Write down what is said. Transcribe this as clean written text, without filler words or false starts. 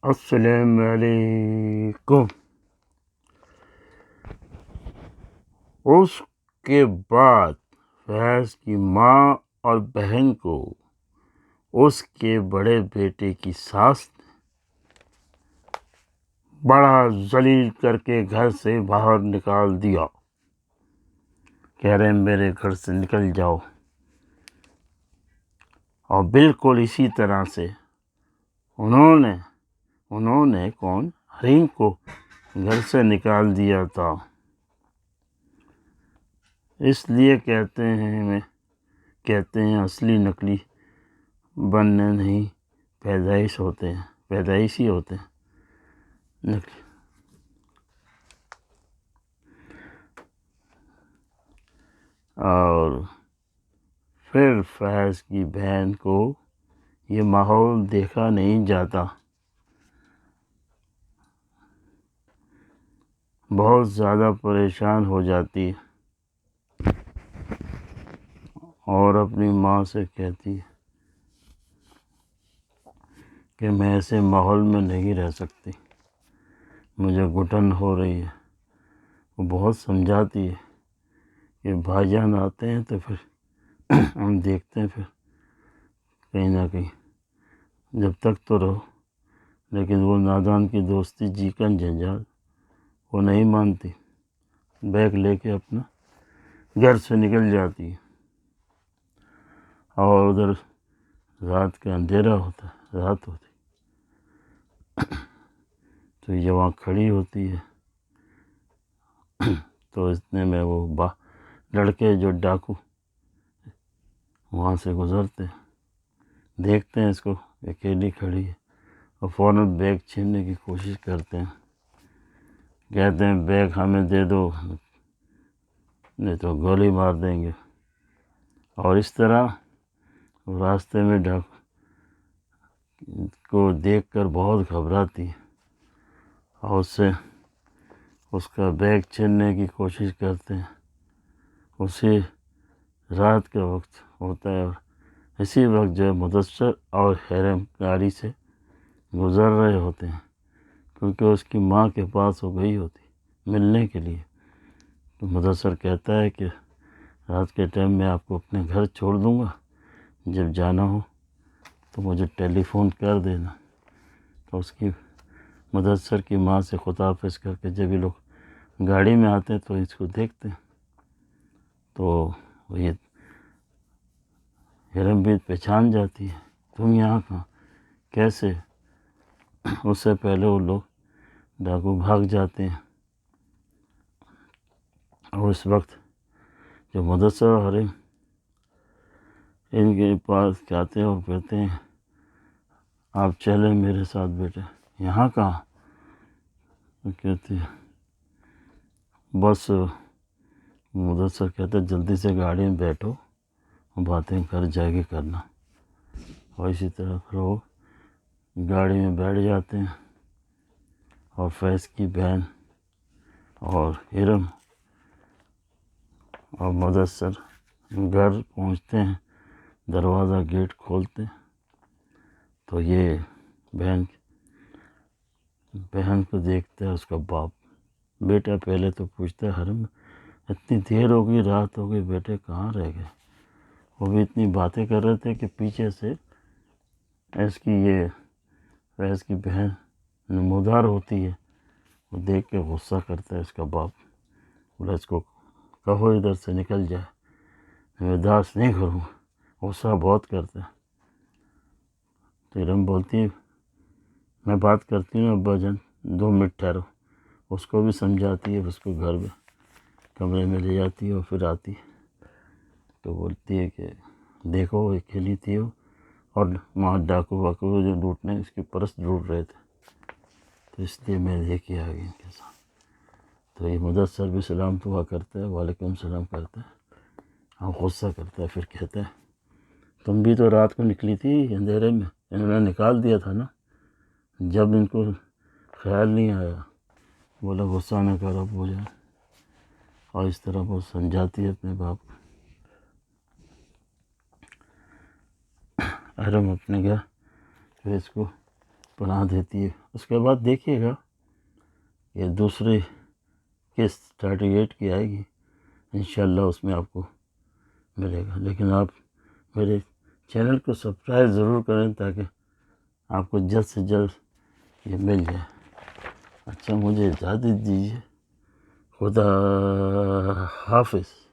السلام علیکم۔ اس کے بعد فیض کی ماں اور بہن کو اس کے بڑے بیٹے کی ساس نے بڑا ذلیل کر کے گھر سے باہر نکال دیا۔ کہہ رہے میرے گھر سے نکل جاؤ، اور بالکل اسی طرح سے انہوں نے حریم کو گھر سے نکال دیا تھا۔ اس لیے کہتے ہیں اصلی نقلی بننے نہیں، پیدائشی ہوتے ہیں نقلی۔ اور پھر فیض کی بہن کو یہ ماحول دیکھا نہیں جاتا، بہت زیادہ پریشان ہو جاتی اور اپنی ماں سے کہتی کہ میں ایسے ماحول میں نہیں رہ سکتی، مجھے گھٹن ہو رہی ہے۔ وہ بہت سمجھاتی ہے کہ بھائی جان آتے ہیں تو پھر ہم دیکھتے ہیں، پھر کہیں نہ کہیں جب تک تو رہو، لیکن وہ نادان کی دوستی جیکن جنجال وہ نہیں مانتی، بیگ لے کے اپنا گھر سے نکل جاتی ہے۔ اور ادھر رات کا اندھیرا ہوتا ہے، رات ہوتی تو یہ وہاں کھڑی ہوتی ہے، تو اتنے میں وہ لڑکے جو ڈاکو وہاں سے گزرتے ہیں، دیکھتے ہیں اس کو اکیلی کھڑی ہے، اور فوراً بیگ چھیننے کی کوشش کرتے ہیں، کہتے ہیں بیگ ہمیں دے دو نہیں تو گولی مار دیں گے۔ اور اس طرح راستے میں ڈاکو کو دیکھ کر بہت گھبراتی ہے، اور اس کا بیگ چھیننے کی کوشش کرتے ہیں۔ اسی رات کا وقت ہوتا ہے، اور اسی وقت جو ہے مدثر اور حرم گاڑی سے گزر رہے ہوتے ہیں، کیونکہ اس کی ماں کے پاس ہو گئی ہوتی ملنے کے لیے۔ تو مدثر کہتا ہے کہ رات کے ٹائم میں آپ کو اپنے گھر چھوڑ دوں گا، جب جانا ہو تو مجھے ٹیلی فون کر دینا۔ تو اس کی مدثر کی ماں سے خداحافظ کر کے جب یہ لوگ گاڑی میں آتے ہیں تو اس کو دیکھتے ہیں، تو یہ حرم بھی پہچان جاتی ہے، تم یہاں کہاں، کیسے؟ اس سے پہلے وہ لوگ ڈاکو بھاگ جاتے ہیں، اور اس وقت جو مدثر اور حریم ان کے پاس جاتے ہیں اور کہتے ہیں آپ چلیں میرے ساتھ بیٹے، یہاں کہاں؟ تو کہتے ہیں بس، مدثر کہتے ہیں جلدی سے گاڑی میں بیٹھو، باتیں گھر جا کے کرنا۔ اور اسی طرح پھر وہ گاڑی میں بیٹھ جاتے ہیں، اور فیض کی بہن اور حرم اور مدثر گھر پہنچتے ہیں، دروازہ گیٹ کھولتے ہیں، تو یہ بہن کو دیکھتا ہے اس کا باپ۔ بیٹا پہلے تو پوچھتا ہے حرم اتنی دیر ہو گئی، رات ہو گئی، بیٹے کہاں رہ گئے؟ وہ بھی اتنی باتیں کر رہے تھے کہ پیچھے سے فیض کی بہن نمودار ہوتی ہے، وہ دیکھ کے غصہ کرتا ہے اس کا باپ، بولا اس کو کہو ادھر سے نکل جائے، میں برداشت نہیں کروں گا، غصہ بہت کرتا ہے۔ تو حرم بولتی ہے میں بات کرتی ہوں ابا جان، 2 منٹ ٹھہرو، اس کو بھی سمجھاتی ہے، اس کو گھر میں کمرے میں لے جاتی ہے، اور پھر آتی ہے تو بولتی ہے کہ دیکھو وہ اکیلی تھی، اور وہاں ڈاکو جو لوٹنے اس کی پرس ڈھونڈ رہے تھے، تو اس لیے میں لے کے آ گئی ان کے ساتھ۔ تو یہ مدثر بھی سلام دعا کرتا ہے، وعلیکم السلام کرتا ہے، اور غصہ کرتا ہے، پھر کہتا ہے تم بھی تو رات کو نکلی تھی اندھیرے میں، انہوں نے نکال دیا تھا نا، جب ان کو خیال نہیں آیا۔ بولا غصہ نہ کر ابو جان، اور اس طرح وہ سمجھاتی ہے اپنے باپ کو۔ حرم اپنے گھر پھر اس کو پناہ دیتی ہے۔ اس کے بعد دیکھیے گا یہ دوسری قسط 38 کی آئے گی، انشاءاللہ اس میں آپ کو ملے گا۔ لیکن آپ میرے چینل کو سبسکرائب ضرور کریں تاکہ آپ کو جلد سے جلد یہ مل جائے۔ اچھا مجھے اجازت دیجیے، خدا حافظ۔